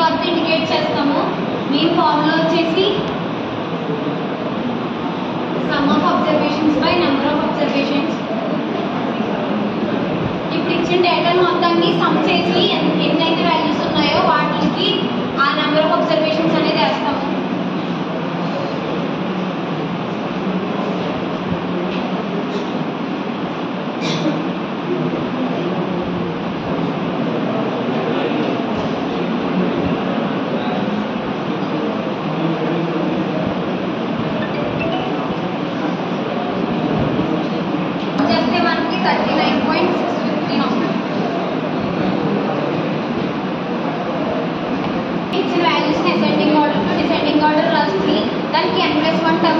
Worth indicate చేస్తాము. Main formula వచ్చేసి some of observations by number of observations. ఇప్పుడు ఇచ్చిన డేటాను మొత్తాన్ని సమ్ చేసి ఎన్నైతే వాల్యూస్ ఉన్నాయో వాటికి ఆ నెంబర్ ఆఫ్ అబ్జర్వేషన్స్ అనేది వేస్తాము. దానికి n+1 టర్మ్